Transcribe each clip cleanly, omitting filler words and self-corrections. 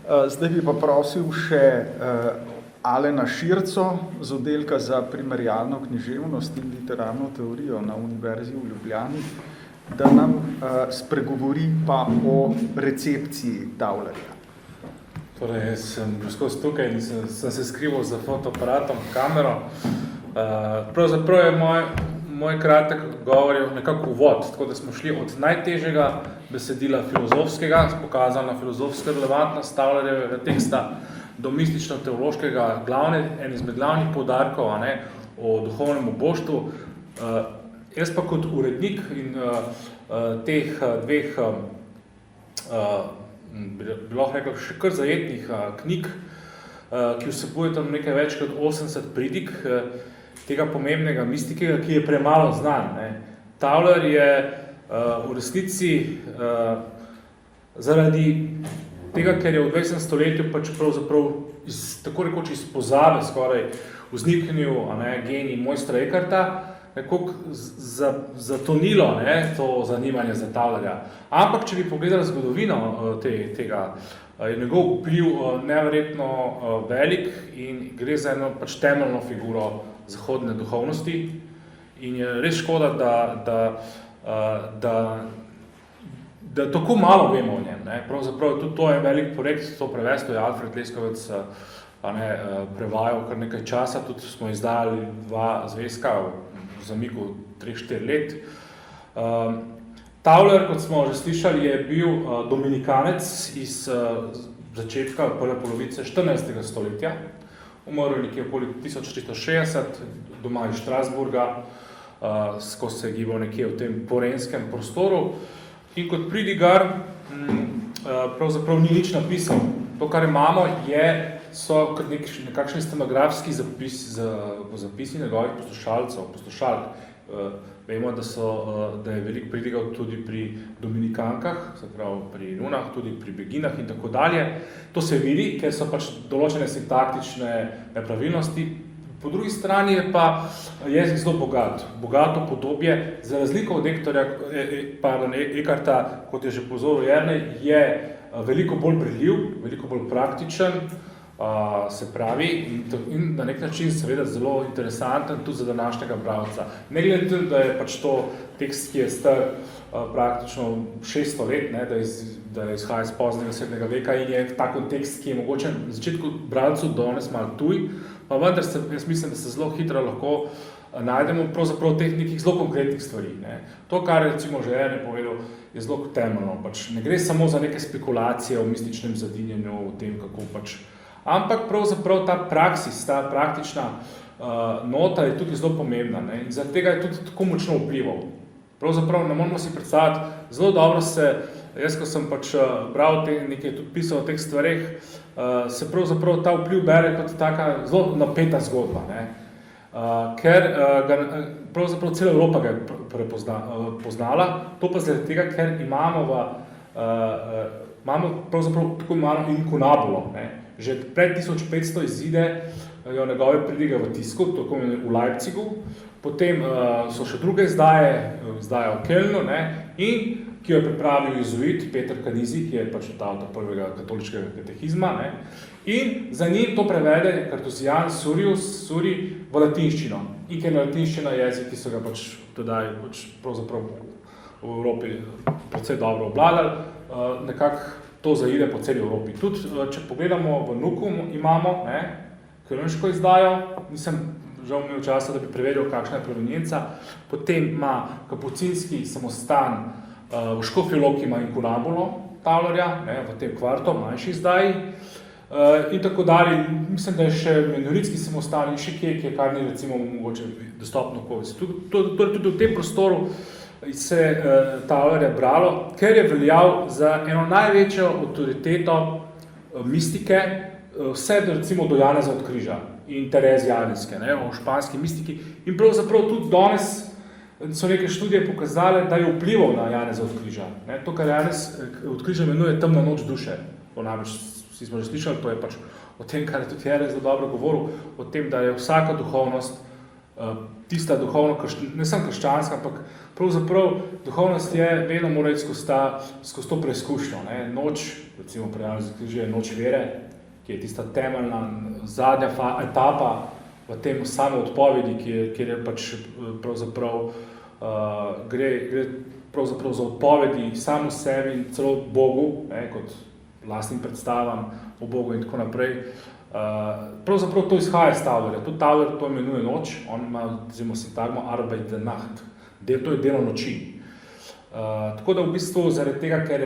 Zdaj bi pa prosil še Alena Širco z oddelka za primerjalno književnost in literarno teorijo na Univerzi v Ljubljani, da nam spregovori pa o recepciji Taulerja. Torej, jaz sem bil skozi tukaj in sem se skrival za fotoaparatom, kamero. Pravzaprav je moj kratek govor je nekako uvod, tako da smo šli od najtežjega besedila filozofskega, pokazana filozofska relevantnost Taulerjevega teksta, do mistično-teološkega en izmed glavnih poudarkov o duhovnem boštvu. Jaz pa kot urednik in teh dveh, bi lahko rekel, še kar zajetnih knjig, ki vsebujeta nekaj več kot 80 pridig tega pomembnega mistikega, ki je premalo znan. Tauler je v resnici zaradi tega, ker je v 20. stoletju pač pravzaprav tako rekoč iz pozabe skoraj vzniknil genij mojstra Eckarta, nekako zatonilo to zanimanje za Taulerja. Ampak, če bi pogledali zgodovino tega, je njegov vpliv neverjetno velik in gre za eno pač temeljno figuro zahodne duhovnosti in je res škoda, da tako malo vemo o njem. Pravzaprav tudi to je velik projekt, to prevesto je Alfred Leskovec prevajal kar nekaj časa, tudi smo izdali 2 zvezka v zamiku 3-4 let. Tauler, kot smo že slišali, je bil dominikanec iz začetka prve polovice 14. stoletja, umrl nekje okoli 1460, doma iz Strasburga, skozi se je gibal nekje v tem porenskem prostoru. In kot pridigar pravzaprav ni nič napisal. To, kar imamo, so nekakšni stenografski zapisi njegovih poslušalk. Vemo, da je veliko pridigal tudi pri dominikankah, se pravi pri nunah, tudi pri beginah in tako dalje. To se vidi, ker so pač določene sintaktične nepravilnosti. Po drugi strani je pa jezik zelo bogato podobje, za razliko od Eckarta, kot je že pozoril Jernej, je veliko bolj briljiv, veliko bolj praktičen, se pravi, in na nek način seveda zelo interesanten tudi za današnjega bralca. Ne glede tudi, da je pač to tekst, ki je star praktično 600 let, da izhaja iz poznega srednjega veka in je ta kontekst, ki je mogoče na začetku bralcu danes malo tuj, pa vendar jaz mislim, da se zelo hitro lahko najdemo pravzaprav teh nekih zelo konkretnih stvari. To, kar recimo že je povedal, je zelo temeljno. Ne gre samo za neke spekulacije o mističnem zadinjenju, o tem, kako pač. Ampak pravzaprav ta praksis, ta praktična nota je tukaj zelo pomembna in zaradi tega je tudi tako močno vplival. Pravzaprav ne moramo si predstavljati, zelo dobro jaz, ko sem pač bral nekaj tudi pisal o teh stvareh, se pravzaprav ta vpliv bere kot taka zelo napeta zgodba, ker pravzaprav cela Evropa ga je poznala, to pa zaradi tega, ker imamo pravzaprav tako imamo inkunabulo. Že pred 1500 izide njegove pridige v tisku, tako v Leipzigu, potem so še druge izdaje v Kölnu, in ki jo je pripravil jezuit Peter Canisi, ki je pač avtor prvega katoliškega katehizma, in za njim to prevede kartuzijan Suri v latinščino. In ker je latinščina jezik, ki so ga pač tedaj pravzaprav v Evropi precej dobro obvladali, nekako to zaide po celi Evropi. Tudi, če pogledamo v Nuku, imamo kölnško izdajo, nisem žal imel časa, da bi prevedel, kakšna je provenienca, potem ima kapucinski samostan v Škofji Loki ima inkunabulo Taulerja, v tem kvartu, manjši izdaji, in tako dalje. Mislim, da je še menoritski samostan in še kje, kar ni recimo mogoče dostopno okolici. Tudi v tem prostoru se Taulerja bralo, ker je veljal za eno največjo avtoriteto mistike, vse recimo do Janeza od Križa in Terezije Janezke, o španski mistiki. In pravzaprav tudi danes so neke študije pokazale, da je vplival na Janeza od Križa. To, kar Janez od Križa imenuje temna noč duše. Namreč, vsi smo že slišali, to je pač o tem, kar je tudi Jernej zelo dobro govoril, o tem, da je vsaka duhovnost tista duhovno, ne samo krščanska, ampak pravzaprav duhovnost je vedno mora iti skozi to preizkušnjo. Noč, recimo je noč vere, ki je tista temeljna zadnja etapa v tem samo odpovedi, kjer je pač pravzaprav gre pravzaprav za odpovedi samu sebi in celo Bogu, kot lastnim predstavam o Bogu in tako naprej. Pravzaprav to izhaja iz Taulerja. Tudi Tauler to imenuje noč, on ima sintagmo Arbeit der Nacht, to je delo noči. Tako da v bistvu zaradi tega, ker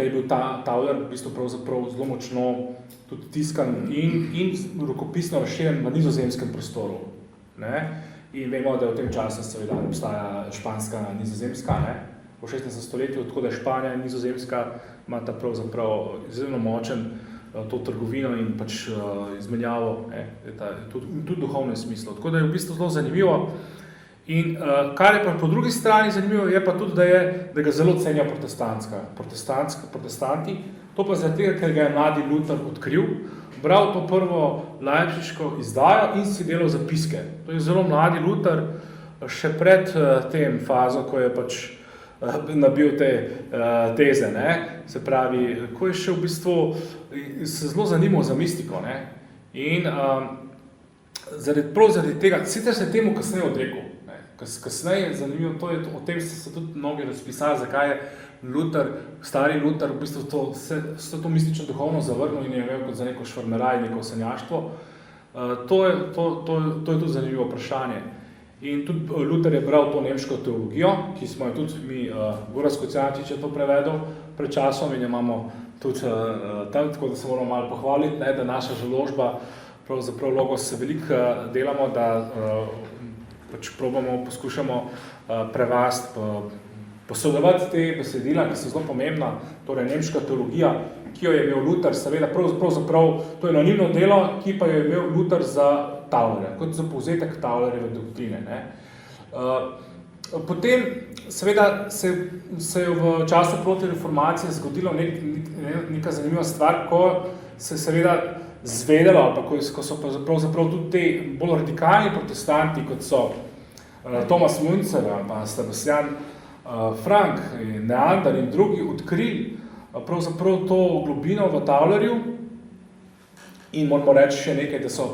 je bil Tauler v bistvu pravzaprav zelo močno tudi tiskan in rokopisno razširjen v nizozemskem prostoru. In vemo, da v tem času seveda obstaja španska nizozemska, v 16. stoletju, tako da Španija in Nizozemska imata pravzaprav izredno močen to trgovino in pač izmenjavo, tudi duhovnem smislu. Tako da je v bistvu zelo zanimivo. In kar je pa po drugi strani zanimivo, je pa tudi, da ga zelo cenijo protestanti. To pa zaradi tega, ker ga je mladi Luther odkril, bral to prvo leipziško izdajo in si delal zapiske. To je zelo mladi Luther, še pred tem fazo, ko je pač nabil te teze, se pravi, ko je še v bistvu se zelo zanimal za mistiko, in prav zaradi tega, sicer se temu kasneje odrekel, kasneje je zanimivo, o tem so tudi mnogi razpisali, zakaj je stari Luther v bistvu to mistično duhovno zavrnil in je imel kot za neko švarmeraj, neko sanjaštvo. To je tudi zanimivo vprašanje. In tudi Luther je bral to nemško teologijo, ki smo jo tudi mi, Gorazd Kocijančič je to prevedel pred časom in jo imamo tudi tam, tako da se moramo malo pohvaliti, da naša založba, pravzaprav Logos se veliko delamo, da pač poskušamo prevesti, posodovati te besedila, ki so zelo pomembna, torej nemška teologija, ki jo je imel Luther, seveda pravzaprav to je anonimno delo, ki pa jo je imel Luther za Taulerja, kot za povzetek Taulerjeve doktrine. Potem seveda se je v času proti reformacije zgodilo neka zanimiva stvar, ko se seveda zvedelo, ali pa ko so pravzaprav tudi te bolj radikalni protestanti, kot so Thomas Münzer, pa Sebastian Frank, Neander in drugi odkrili pravzaprav to globino v Taulerju in moramo reči še nekaj, da so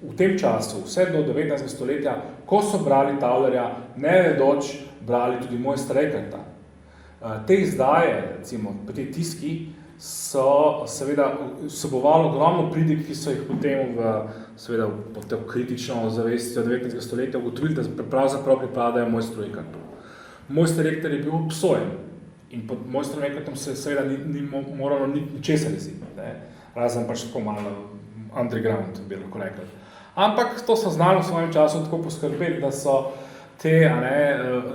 v tem času, vse do 19. stoletja, ko so brali Taulerja, ne vedoč brali tudi mojstra Eckarta. Te izdaje, recimo, te tiski, so seveda vsebovali ogromno pridig, ki so jih potem pod to kritično zavestjo 19. stoletja ugotovili, da pravzaprav pripadajo mojstru Eckartu. Mojster Eckart je bil obsojen in pod mojstrom Eckartom se seveda ni moralo ničesar iziti, razen pač tako malo underground, bi lahko rekli. Ampak to so znali v svojem času tako poskrbeti, da so te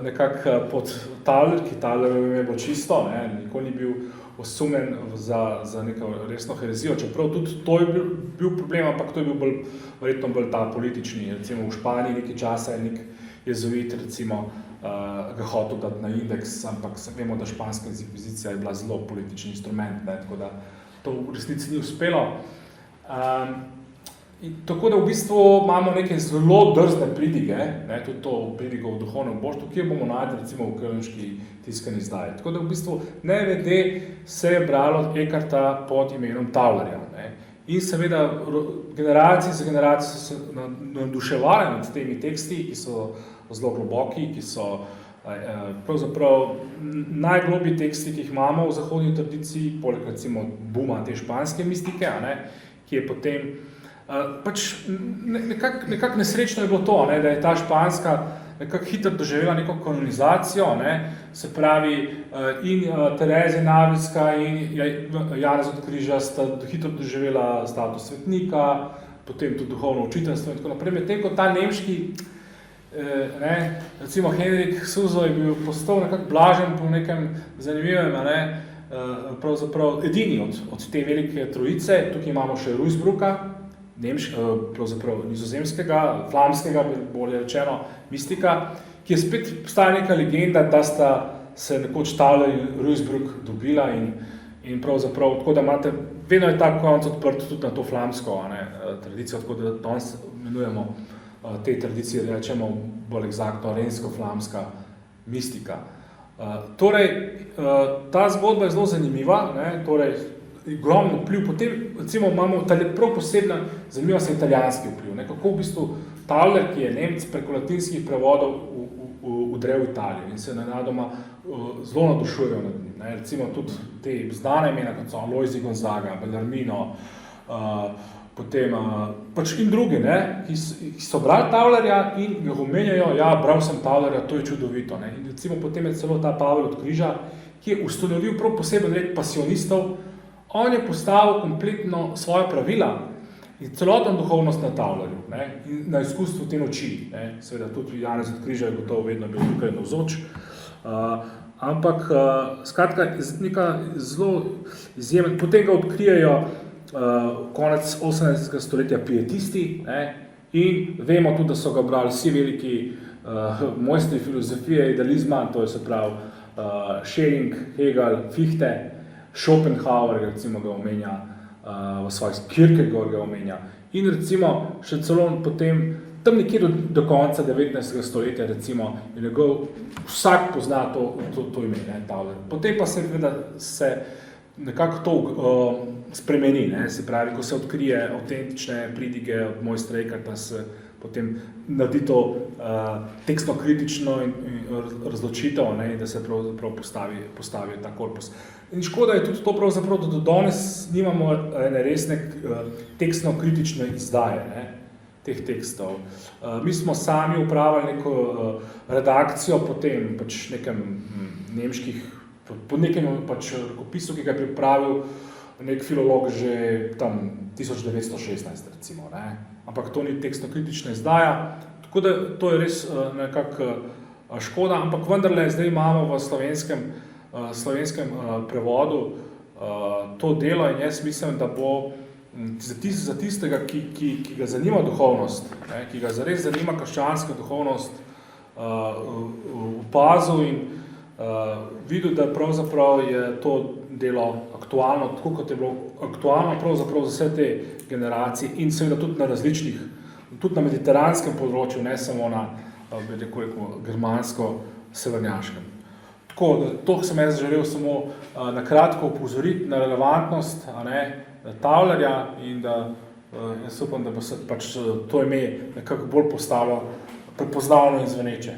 nekako pod Tauler, ki Tauler je bilo čisto, nikoli ni bil osumljen za neko resno herezijo, čeprav tudi to je bil problem, ampak to je bil verjetno bolj ta politični, recimo v Španiji nekaj časa je nek jezuit, recimo, ga hotel dati na indeks, ampak vemo, da španska inkvizicija je bila zelo politični instrument, tako da to v resnici ni uspelo. Tako da v bistvu imamo neke zelo drzne pridige, tudi to pridigo v duhovnem boštvu, ki jo bomo našli recimo v kölnški tiskani izdaji. Tako da v bistvu nevede se je bralo Eckarta pod imenom Taulerja. In seveda generacije za generacije so se navduševali nad temi teksti, ki so zelo globoki, ki so pravzaprav najglobji teksti, ki jih imamo v zahodni tradiciji, poleg recimo buma te španske mistike, ki je potem pač nekako nesrečno je bilo to, da je ta španska nekako hitro doživela neko kanonizacijo, se pravi in Terezija Navijska in Janez od Križa sta hitro doživela status svetnika, potem tudi duhovno učiteljstvo in tako naprej. Medtem ko ta nemški, recimo Henrik Suzo je bil postal nekako blažen po nekem zanimivem, pravzaprav edini od te velike trojice, tukaj imamo še Ruysbrucka, pravzaprav nizozemskega, flamskega, bolje rečeno, mistika, ki je spet postala neka legenda, da sta se nekoč Tauler in Ruysbruck dobila in pravzaprav, tako da imate, vedno je ta konec odprt tudi na to flamsko tradicijo, tako da danes imenujemo te tradicije, rečemo bolj egzaktno, rensko-flamska mistika. Torej, ta zgodba je zelo zanimiva, ne, torej, ogromno vpliv, potem recimo imamo prav posebna, zanimiva se italijanski vpliv, ne, kako v bistvu Tauler, ki je Nemec preko latinskih prevodov udrel v Italijo in se nenadoma zelo nadušujejo nad njim. Ne. Recimo tudi te znane imena, kot so Aloisi Gonzaga, Bellarmino, potem pač in drugi, ne, ki so brali Taulerja in ga omenjajo, ja, bral sem Taulerja, to je čudovito. Ne. In recimo potem je celo ta Pavel od Križa, ki je ustanovil prav poseben red pasionistov, on je postavil kompletno svoje pravila in celotno duhovnost na Taulerju, ne, in na izkustvu te noči. Ne. Seveda tudi Janez od Križa je gotovo vedno bil tukaj navzoč. Ampak skratka, neka zelo izjemen, potem ga odkrijejo konec 18. stoletja pietisti, ne, in vemo tudi, da so ga brali vsi veliki mojstri filozofije, idealizma, to je se pravi Schelling, Hegel, Fichte, Schopenhauer, recimo ga omenja v svojih Kierkegaard ga omenja. In recimo še celo potem, tam nekje do konca 19. stoletja, recimo, je njegov, vsak pozna to ime, ne, Tauler. Potem pa se nekako to spremeni, ne, se pravi, ko se odkrije avtentične pridige od mojstra Eckarta, se potem naredi to tekstno kritično in razločitev, ne, da se pravzaprav postavi ta korpus. In škoda je tudi to pravzaprav, da do danes nimamo ene resne tekstno kritične izdaje, ne, teh tekstov. Mi smo sami upravili neko redakcijo potem pač nekem nemških, po nekem pač rokopisu, ki ga je pripravil nek filolog že tam 1916, recimo, ne. Ampak to ni tekstno kritična izdaja, tako da to je res nekako škoda, ampak vendarle zdaj imamo v slovenskem prevodu to delo in jaz mislim, da bo za tistega, ki ga zanima duhovnost, ne, ki ga zares zanima krščanska duhovnost, opazil in videl, da pravzaprav je to delo aktualno, tako kot je bilo aktualno pravzaprav za vse te generacije in seveda tudi na različnih, tudi na mediteranskem področju, ne samo na germansko-severnjaškem. Tako, to sem jaz želel samo na kratko upozoriti na relevantnost, Taulerja in da jaz upam, da bo se pač to ime nekako bolj postalo prepoznavno in zveneče.